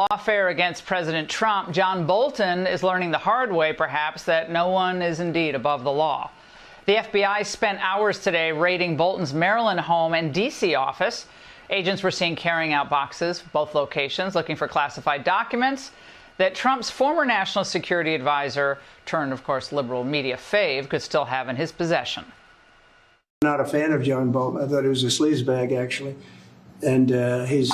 Lawfare against President Trump, John Bolton is learning the hard way, perhaps, that no one is indeed above the law. The FBI spent hours today raiding Bolton's Maryland home and D.C. office. Agents were seen carrying out boxes, both locations, looking for classified documents that Trump's former national security advisor, turned, of course, liberal media fave, could still have in his possession. I'm not a fan of John Bolton. I thought he was a sleazebag, actually. And he's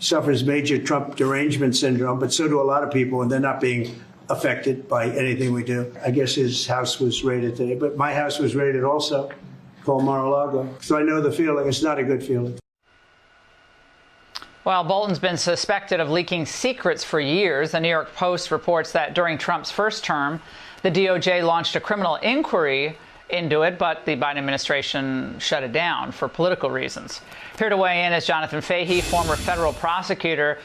suffers major Trump derangement syndrome, but so do a lot of people, and they're not being affected by anything we do. I guess his house was raided today, but my house was raided also, called Mar-a-Lago. So I know the feeling. It's not a good feeling. Well, Bolton's been suspected of leaking secrets for years. The New York Post reports that during Trump's first term, the DOJ launched a criminal inquiry into it, but the Biden administration shut it down for political reasons. Here to weigh in is Jonathan Fahey, former federal prosecutor.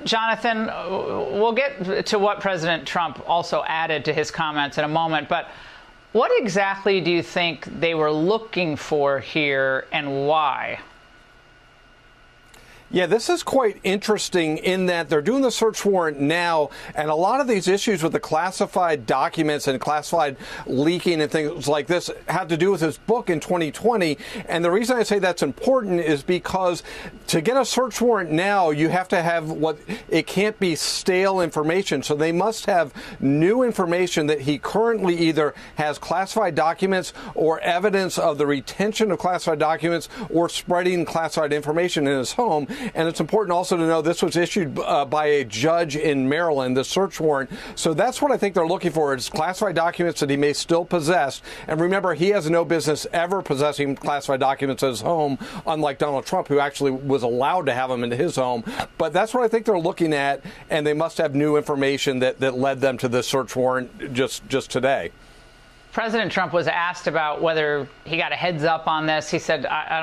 Jonathan, we'll get to what President Trump also added to his comments in a moment, but what exactly do you think they were looking for here and why? Yeah, this is quite interesting in that they're doing the search warrant now, and a lot of these issues with the classified documents and classified leaking and things like this have to do with his book in 2020. And the reason I say that's important is because to get a search warrant now, you have to have it can't be stale information. So they must have new information that he currently either has classified documents or evidence of the retention of classified documents or spreading classified information in his home. And it's important also to know this was issued by a judge in Maryland, the search warrant. So that's what I think they're looking for, is classified documents that he may still possess. And remember, he has no business ever possessing classified documents at his home, unlike Donald Trump, who actually was allowed to have them in his home. But that's what I think they're looking at, and they must have new information that led them to this search warrant just today. President Trump was asked about whether he got a heads up on this. He said, I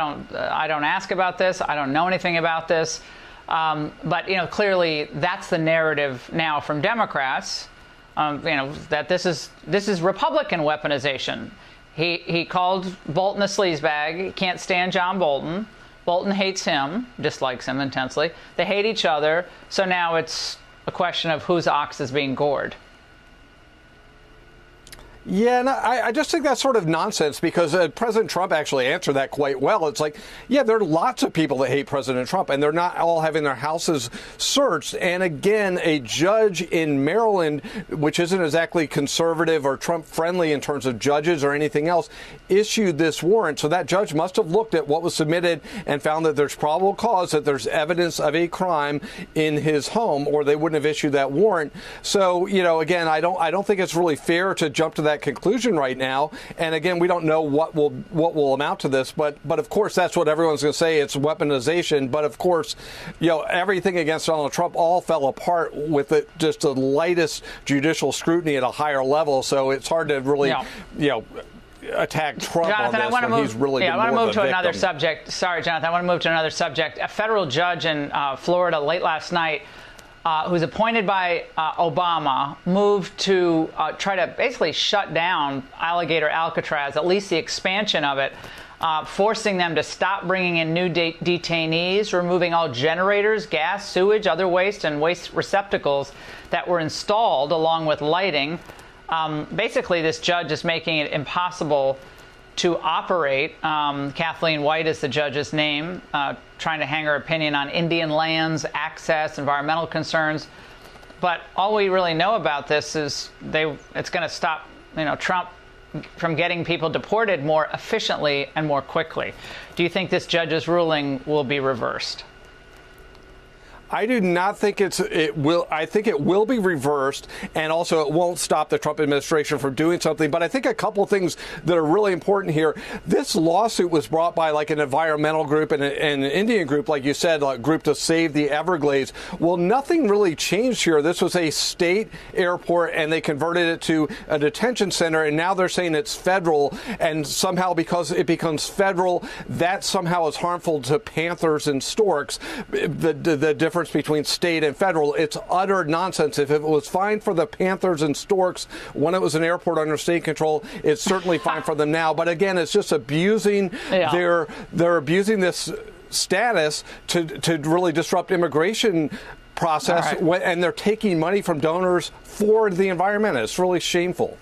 don't ask about this. I don't know anything about this. But, clearly that's the narrative now from Democrats, that this is Republican weaponization. He called Bolton a sleazebag. He can't stand John Bolton. Bolton hates him, dislikes him intensely. They hate each other. So now it's a question of whose ox is being gored. Yeah, and I just think that's sort of nonsense because President Trump actually answered that quite well. It's like, yeah, there are lots of people that hate President Trump, and they're not all having their houses searched. And again, a judge in Maryland, which isn't exactly conservative or Trump-friendly in terms of judges or anything else, issued this warrant. So that judge must have looked at what was submitted and found that there's probable cause that there's evidence of a crime in his home, or they wouldn't have issued that warrant. So, again, I don't think it's really fair to jump to that conclusion right now. And again, we don't know what will amount to this, but of course that's what everyone's going to say. It's weaponization. But of course, everything against Donald Trump all fell apart with just the lightest judicial scrutiny at a higher level. So it's hard to really, attack Trump Jonathan, on this when he's really I want to move to another subject. Sorry, Jonathan, I want to move to another subject. A federal judge in Florida late last night who's appointed by Obama, moved to try to basically shut down Alligator Alcatraz, at least the expansion of it, forcing them to stop bringing in new detainees, removing all generators, gas, sewage, other waste, and waste receptacles that were installed along with lighting. Basically, this judge is making it impossible to operate. Kathleen White is the judge's name, trying to hang her opinion on Indian lands, access, environmental concerns. But all we really know about this is it's going to stop, Trump from getting people deported more efficiently and more quickly. Do you think this judge's ruling will be reversed? I do not think it will. I think it will be reversed, and also it won't stop the Trump administration from doing something. But I think a couple of things that are really important here. This lawsuit was brought by like an environmental group and an Indian group, like you said, a group to save the Everglades. Well, nothing really changed here. This was a state airport, and they converted it to a detention center, and now they're saying it's federal. And somehow, because it becomes federal, that somehow is harmful to panthers and storks. The difference between state and federal, it's utter nonsense. If it was fine for the panthers and storks when it was an airport under state control, it's certainly fine for them now. But again, it's just abusing they're abusing this status to really disrupt immigration process, right. and they're taking money from donors for the environment. It's really shameful.